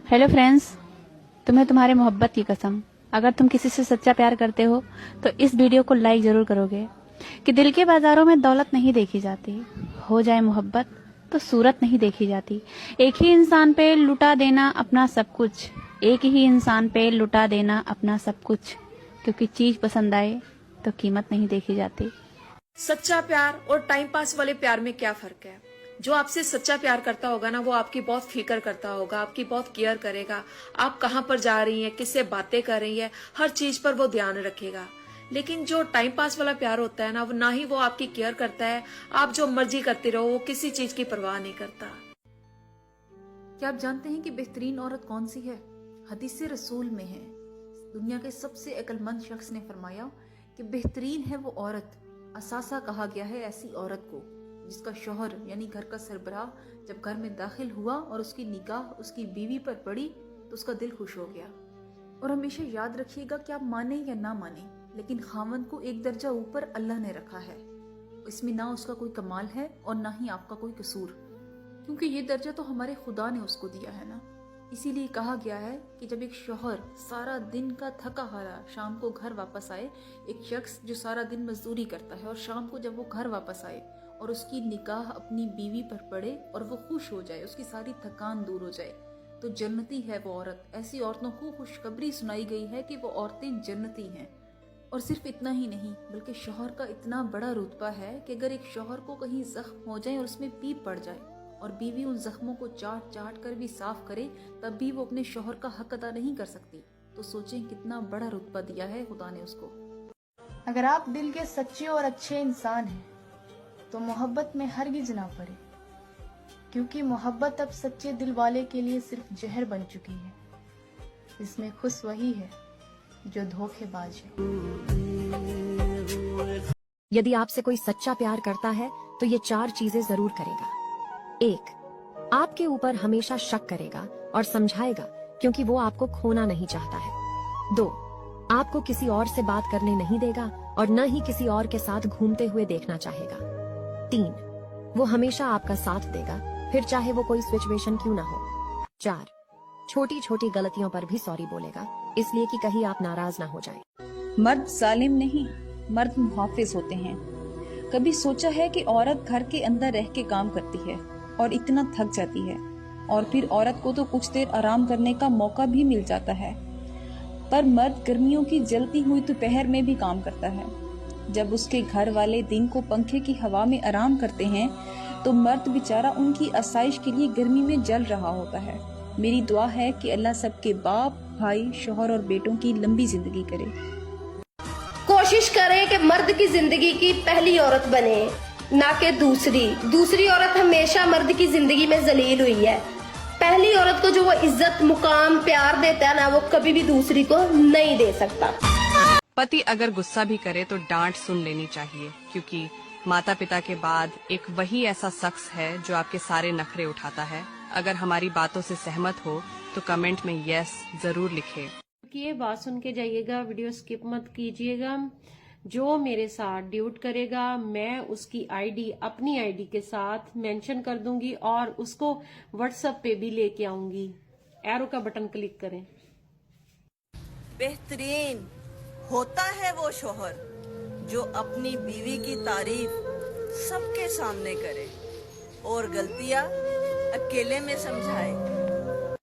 Hello friends, तुम्हें तुम्हारे मोहब्बत की कसम, अगर तुम किसी से सच्चा प्यार करते हो तो इस वीडियो को लाइक जरूर करोगे कि दिल के बाजारों में दौलत नहीं देखी जाती, हो जाए मोहब्बत तो सूरत नहीं देखी जाती। एक ही इंसान पे लुटा देना अपना सब कुछ, एक ही इंसान पे लुटा देना अपना सब कुछ, क्योंकि चीज पसंद आए तो कीमत नहीं देखी जाती। सच्चा प्यार और टाइम पास वाले प्यार में क्या फर्क है? जो आपसे सच्चा प्यार करता होगा ना, वो आपकी बहुत फिक्र करता होगा, आपकी बहुत केयर करेगा। आप कहाँ पर जा रही हैं, किससे बातें कर रही हैं, हर चीज पर वो ध्यान रखेगा। लेकिन जो टाइम पास वाला प्यार होता है ना, वो ना ही वो आपकी केयर करता है। आप जो मर्जी करते रहो, वो किसी चीज की परवाह नहीं करता। क्या आप जानते हैं कि बेहतरीन औरत कौन सी है? हदीस रसूल में है, दुनिया के सबसे अक्लमंद शख्स ने फरमाया कि बेहतरीन है वो औरत, असासा कहा गया है ऐसी औरत को जिसका शौहर यानी घर का सरबराह जब घर में दाखिल हुआ और उसकी निगाह उसकी बीवी पर पड़ी तो उसका दिल खुश हो गया। और हमेशा याद रखिएगा कि आप माने या ना माने, लेकिन खावंद को एक दर्जा ऊपर अल्लाह ने रखा है। इसमें ना उसका कोई कमाल है और ना ही आपका कोई कसूर, क्योंकि ये दर्जा तो हमारे खुदा ने उसको दिया है ना। इसीलिए कहा गया है कि जब एक शौहर सारा दिन का थका हारा शाम को घर वापस आए, एक शख्स जो सारा दिन मजदूरी करता है और शाम को जब वो घर वापस आए और उसकी निगाह अपनी बीवी पर पड़े और वो खुश हो जाए, उसकी सारी थकान दूर हो जाए, तो जन्नती है वो औरत। ऐसी औरतों को खुशखबरी सुनाई गई है कि वो औरतें जन्नती हैं। और सिर्फ इतना ही नहीं, बल्कि शौहर का इतना बड़ा रुतबा है कि अगर एक शौहर को कहीं जख्म हो जाए और उसमें पीप पड़ जाए और बीवी उन जख्मों को चाट चाट कर भी साफ करे, तब भी वो अपने शौहर का हक अदा नहीं कर सकती। तो सोचें कितना बड़ा रुतबा दिया है खुदा ने उसको। अगर आप दिल के सच्चे और अच्छे इंसान हैं तो मोहब्बत में हरगिज ना पड़े, क्योंकि मोहब्बत अब सच्चे दिल वाले के लिए सिर्फ जहर बन चुकी है। इसमें खुश वही है जो धोखेबाज है। यदि आपसे कोई सच्चा प्यार करता है तो ये 4 चीजें जरूर करेगा। 1. आपके ऊपर हमेशा शक करेगा और समझाएगा, क्योंकि वो आपको खोना नहीं चाहता है। 2. आपको किसी और से बात करने नहीं देगा और न ही किसी और के साथ घूमते हुए देखना चाहेगा। 3. वो हमेशा आपका साथ देगा, फिर चाहे वो कोई सिचुएशन क्यों ना हो। 4. छोटी छोटी गलतियों पर भी सॉरी बोलेगा, इसलिए कि कहीं आप नाराज ना हो जाए। मर्द जालिम नहीं, मर्द मुहाफिज होते हैं। कभी सोचा है कि औरत घर के अंदर रह के काम करती है और इतना थक जाती है, और फिर औरत को तो कुछ देर आराम करने का मौका भी मिल जाता है, पर मर्द गर्मियों की जलती हुई दोपहर में भी काम करता है। जब उसके घर वाले दिन को पंखे की हवा में आराम करते हैं तो मर्द बेचारा उनकी आसाइश के लिए गर्मी में जल रहा होता है। मेरी दुआ है कि अल्लाह सबके बाप, भाई, शौहर और बेटों की लंबी जिंदगी करे। कोशिश करें कि मर्द की जिंदगी की पहली औरत बने, ना कि दूसरी औरत हमेशा मर्द की जिंदगी में जलील हुई है। पहली औरत को जो वो इज्जत, मुकाम, प्यार देता है ना, वो कभी भी दूसरी को नहीं दे सकता। पति अगर गुस्सा भी करे तो डांट सुन लेनी चाहिए, क्योंकि माता पिता के बाद एक वही ऐसा शख्स है जो आपके सारे नखरे उठाता है। अगर हमारी बातों से सहमत हो तो कमेंट में यस जरूर लिखें। ये बात सुन के जाइएगा, वीडियो स्किप मत कीजिएगा। जो मेरे साथ ड्यूट करेगा, मैं उसकी आईडी अपनी आईडी के साथ मेंशन कर दूंगी और उसको व्हाट्सएप पे भी लेके आऊंगी। एरो का बटन क्लिक करें। बेहतरीन होता है वो शौहर जो अपनी बीवी की तारीफ सबके सामने करे और गलतियां अकेले में समझाए।